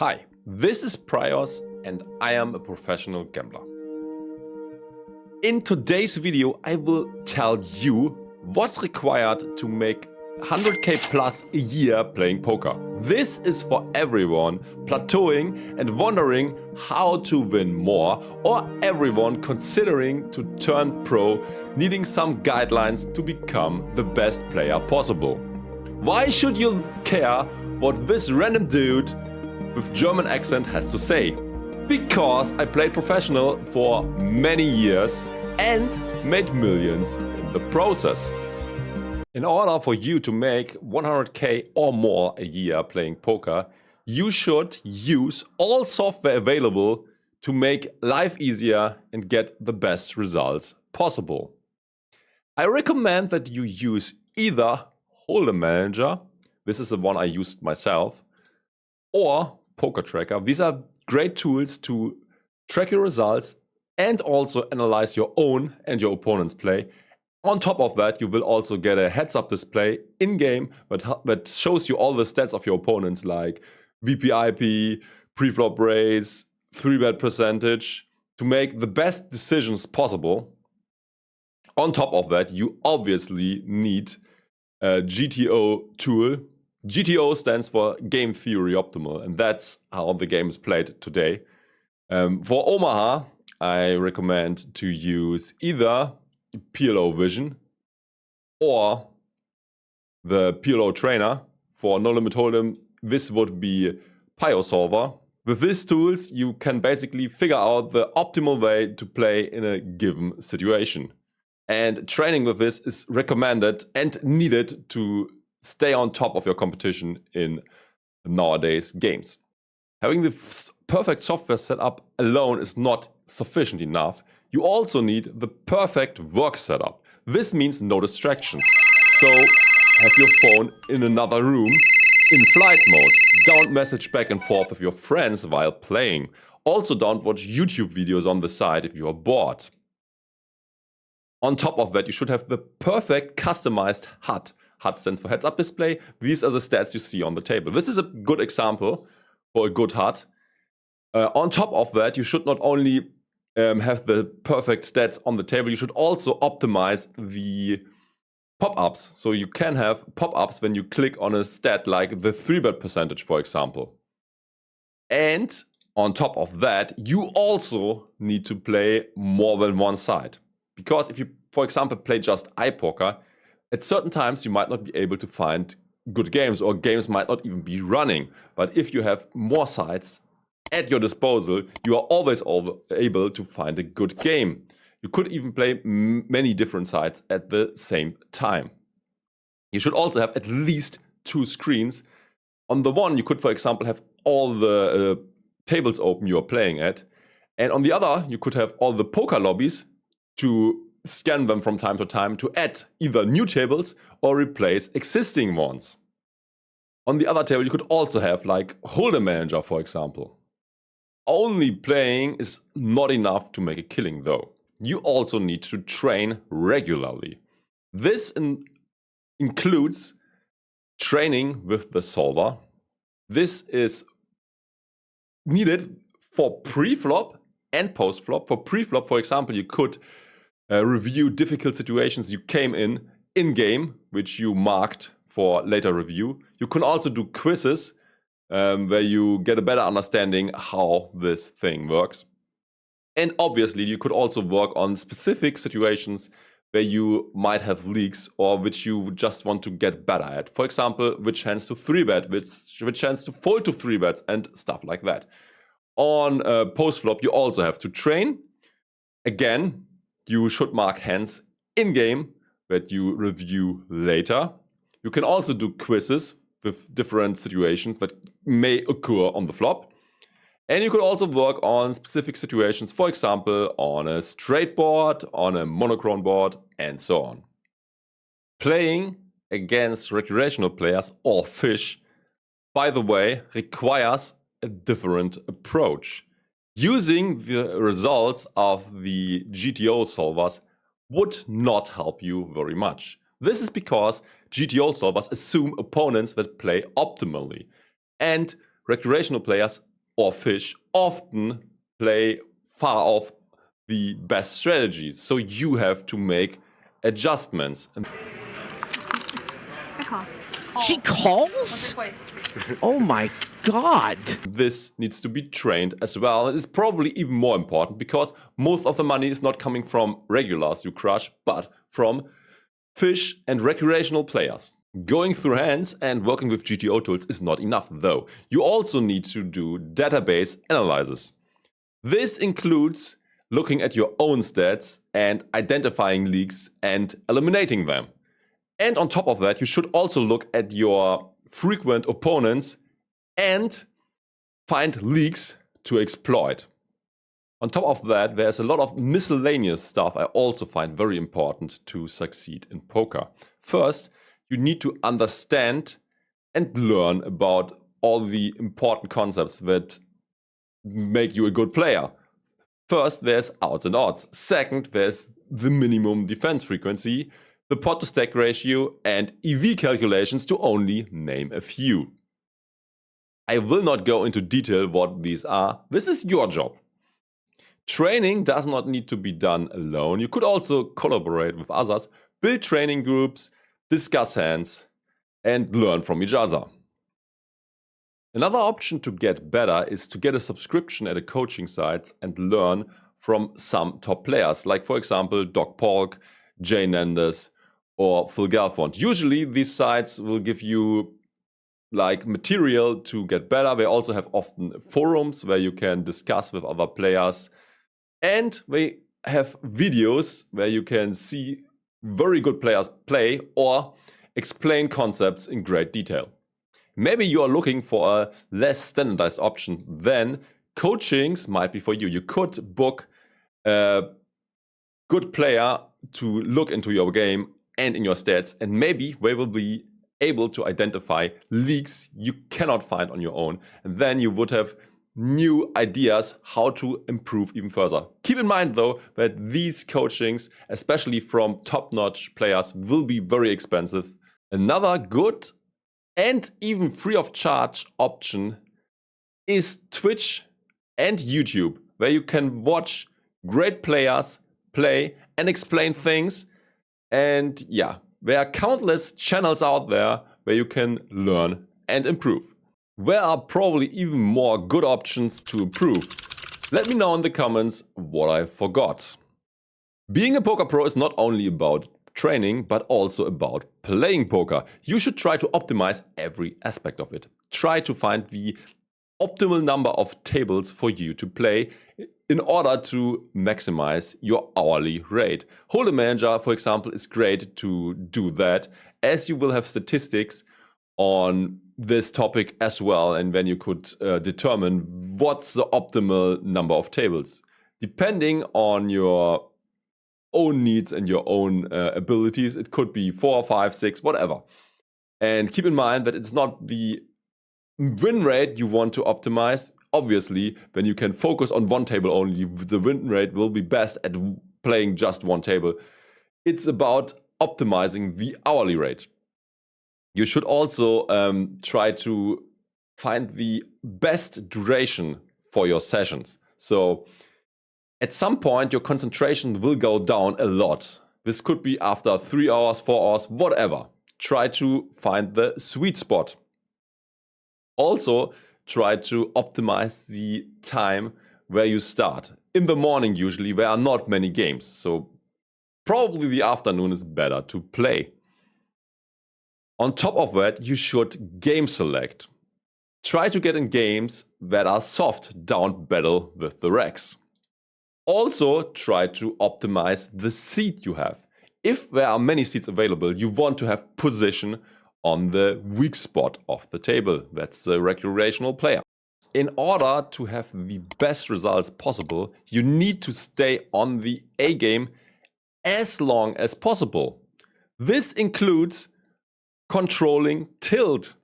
Hi, this is Praios and I am a professional gambler. In today's video I will tell you what's required to make 100k plus a year playing poker. This is for everyone plateauing and wondering how to win more, or everyone considering to turn pro, needing some guidelines to become the best player possible. Why should you care what this random dude with German accent has to say? Because I played professional for many years and made millions in the process. In order for you to make 100k or more a year playing poker, you should use all software available to make life easier and get the best results possible. I recommend that you use either Holdem Manager, this is the one I used myself, or Pokertracker. These are great tools to track your results and also analyze your own and your opponent's play. On top of that, you will also get a heads-up display in-game that shows you all the stats of your opponents, like VPIP, pre-flop raise, 3-bet percentage, to make the best decisions possible. On top of that, you obviously need a GTO tool. GTO stands for Game Theory Optimal, and that's how the game is played today. For Omaha, I recommend to use either PLO Vision or the PLO Trainer. For No Limit Holdem, this would be PLO Solver. With these tools, you can basically figure out the optimal way to play in a given situation. And training with this is recommended and needed to stay on top of your competition in nowadays games. Having the perfect software set up alone is not sufficient enough. You also need the perfect work setup. This means no distractions. So have your phone in another room in flight mode. Don't message back and forth with your friends while playing. Also don't watch YouTube videos on the side if you are bored. On top of that, you should have the perfect customized HUD. HUD stands for heads up display. These are the stats you see on the table. This is a good example for a good HUD. On top of that, you should not only have the perfect stats on the table, you should also optimize the pop-ups. So you can have pop-ups when you click on a stat like the 3-bet percentage, for example. And on top of that, you also need to play more than one side. Because if you, for example, play just iPoker, at certain times you might not be able to find good games, or games might not even be running. But if you have more sides at your disposal, you are always able to find a good game. You could even play many different sides at the same time. You should also have at least 2 screens. On the one, you could, for example, have all the tables open you are playing at. And on the other, you could have all the poker lobbies to scan them from time to time to add either new tables or replace existing ones. On the other table, you could also have like Holdem Manager, for example. Only playing is not enough to make a killing though. You also need to train regularly. This includes training with the solver. This is needed for pre-flop and post-flop. For pre-flop, for example, you could review difficult situations you came in-game, which you marked for later review. You can also do quizzes where you get a better understanding how this thing works. And obviously, you could also work on specific situations where you might have leaks or which you just want to get better at. For example, which hands to 3-bet, which hands to fold to 3-bets and stuff like that. On post-flop, you also have to train. Again, you should mark hands in-game that you review later. You can also do quizzes with different situations that may occur on the flop. And you could also work on specific situations, for example, on a straight board, on a monochrome board, and so on. Playing against recreational players or fish, by the way, requires a different approach. Using the results of the GTO solvers would not help you very much. This is because GTO solvers assume opponents that play optimally, and recreational players or fish often play far off the best strategies. So you have to make adjustments. She calls? Oh my god. This needs to be trained as well. It is probably even more important because most of the money is not coming from regulars you crush, but from fish and recreational players. Going through hands and working with GTO tools is not enough though. You also need to do database analysis. This includes looking at your own stats and identifying leaks and eliminating them. And on top of that, you should also look at your frequent opponents and find leaks to exploit. On top of that, there's a lot of miscellaneous stuff I also find very important to succeed in poker. First, you need to understand and learn about all the important concepts that make you a good player. First, there's outs and odds. Second, there's the minimum defense frequency, the pot to stack ratio, and EV calculations, to only name a few. I will not go into detail what these are. This is your job. Training does not need to be done alone. You could also collaborate with others, build training groups, discuss hands, and learn from each other. Another option to get better is to get a subscription at a coaching site and learn from some top players, like for example Doc Polk, Jay Nendes, or Phil Galfond. Usually these sites will give you like material to get better. They also have often forums where you can discuss with other players, and they have videos where you can see very good players play or explain concepts in great detail. Maybe you are looking for a less standardized option, then coachings might be for you. You could book a good player to look into your game and in your stats, and maybe they will be able to identify leaks you cannot find on your own. And then you would have new ideas how to improve even further. Keep in mind though that these coachings, especially from top-notch players, will be very expensive. Another good and even free of charge option is Twitch and YouTube, where you can watch great players play and explain things. And yeah, there are countless channels out there where you can learn and improve. There are probably even more good options to improve. Let me know in the comments what I forgot. Being a poker pro is not only about training, but also about playing poker. You should try to optimize every aspect of it. Try to find the optimal number of tables for you to play in order to maximize your hourly rate. Holdem Manager, for example, is great to do that, as you will have statistics on this topic as well, and then you could determine what's the optimal number of tables. Depending on your own needs and your own abilities, it could be 4, 5, 6, whatever. And keep in mind that it's not the win rate you want to optimize. Obviously, when you can focus on one table only, the win rate will be best at playing just one table. It's about optimizing the hourly rate. You should also try to find the best duration for your sessions. So at some point, your concentration will go down a lot. This could be after 3 hours, 4 hours, whatever. Try to find the sweet spot. Also, try to optimize the time where you start. In the morning, usually, there are not many games. So probably the afternoon is better to play. On top of that, you should game select. Try to get in games that are soft down battle with the racks. Also, try to optimize the seat you have. If there are many seats available, you want to have position on the weak spot of the table. That's the recreational player. In order to have the best results possible, you need to stay on the A game as long as possible. This includes controlling tilt,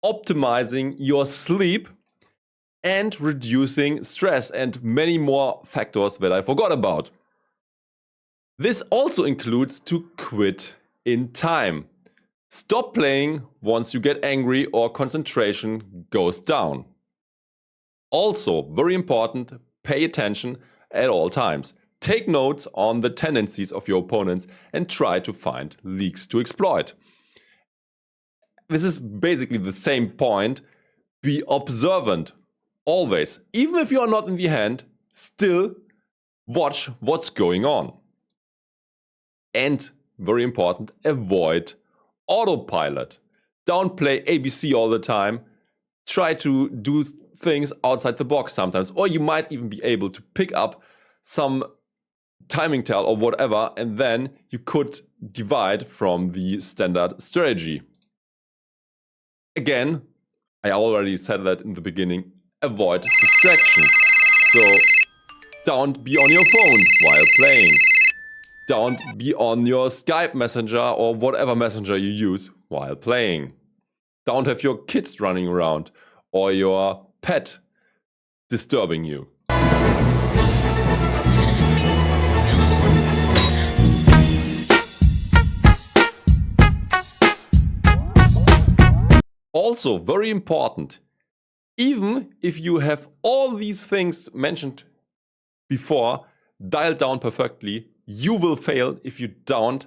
optimizing your sleep, and reducing stress, and many more factors that I forgot about. This also includes to quit in time. Stop playing once you get angry or concentration goes down. Also, very important, pay attention at all times. Take notes on the tendencies of your opponents and try to find leaks to exploit. This is basically the same point. Be observant, always. Even if you are not in the hand, still watch what's going on. And, very important, avoid autopilot. Don't play ABC all the time. Try to do things outside the box sometimes. Or you might even be able to pick up some timing tell or whatever, and then you could divide from the standard strategy. Again, I already said that in the beginning, avoid distractions. So don't be on your phone while playing. Don't be on your Skype messenger or whatever messenger you use while playing. Don't have your kids running around or your pet disturbing you. Also, very important, even if you have all these things mentioned before dialed down perfectly, you will fail if you don't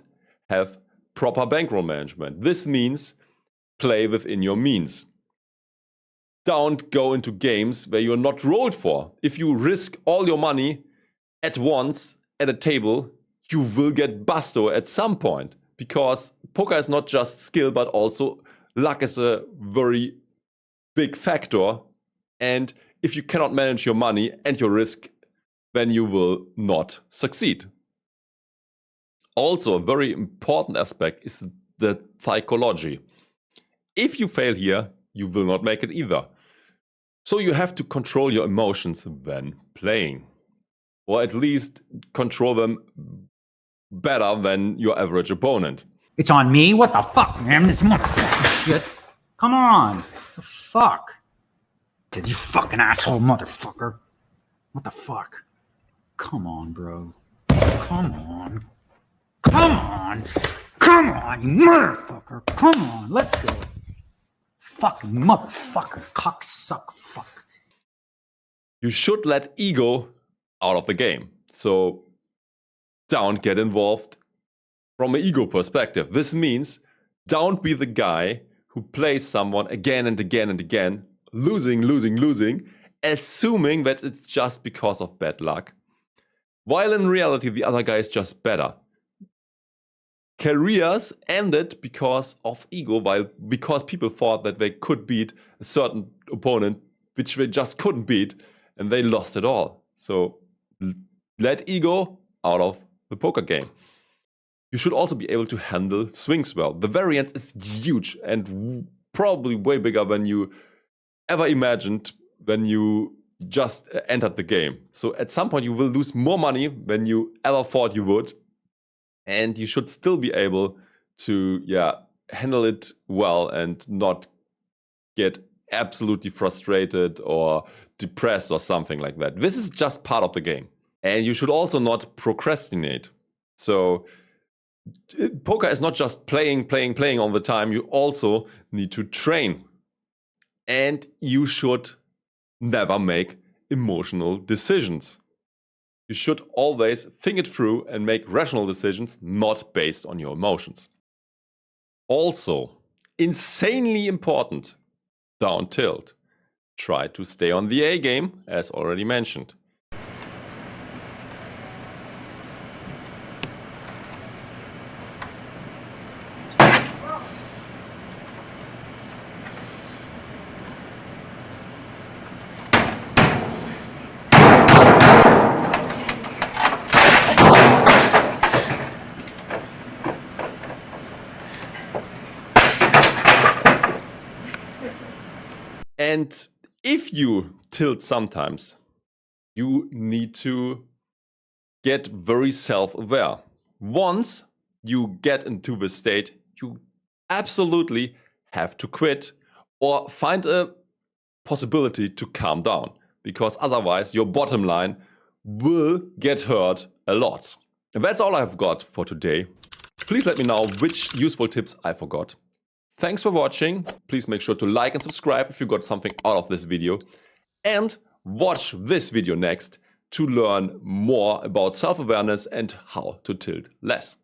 have proper bankroll management. This means play within your means. Don't go into games where you're not rolled for. If you risk all your money at once at a table, you will get busto at some point. Because poker is not just skill, but also luck is a very big factor. And if you cannot manage your money and your risk, then you will not succeed. Also, a very important aspect is the psychology. If you fail here, you will not make it either. So you have to control your emotions when playing. Or at least control them better than your average opponent. It's on me? What the fuck, man? This motherfucking shit. Come on. The fuck? Dude, you fucking asshole motherfucker. What the fuck? Come on, bro. Come on. Come on. Come on, you motherfucker. Come on. Let's go. Fucking motherfucker. Cocksuck fuck. You should let ego out of the game. So don't get involved from an ego perspective. This means don't be the guy who plays someone again and again and again, losing, assuming that it's just because of bad luck, while in reality the other guy is just better. Careers ended because of ego, because people thought that they could beat a certain opponent which they just couldn't beat, and they lost it all. So let ego out of the poker game. You should also be able to handle swings well. The variance is huge and probably way bigger than you ever imagined when you just entered the game. So at some point you will lose more money than you ever thought you would. And you should still be able to handle it well and not get absolutely frustrated or depressed or something like that. This is just part of the game. And you should also not procrastinate. So poker is not just playing all the time. You also need to train. And you should never make emotional decisions. You should always think it through and make rational decisions, not based on your emotions. Also, insanely important, don't tilt. Try to stay on the A game, as already mentioned. And if you tilt sometimes, you need to get very self-aware. Once you get into this state, you absolutely have to quit or find a possibility to calm down, because otherwise your bottom line will get hurt a lot. And that's all I've got for today. Please let me know which useful tips I forgot. Thanks for watching. Please make sure to like and subscribe if you got something out of this video. And watch this video next to learn more about self-awareness and how to tilt less.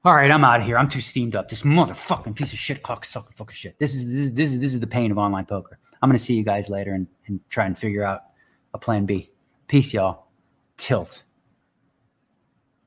All right, I'm out of here. I'm too steamed up. This motherfucking piece of shit, cocksucker, fucking shit. This is the pain of online poker. I'm gonna see you guys later and try and figure out a plan B. Peace, y'all. Tilt.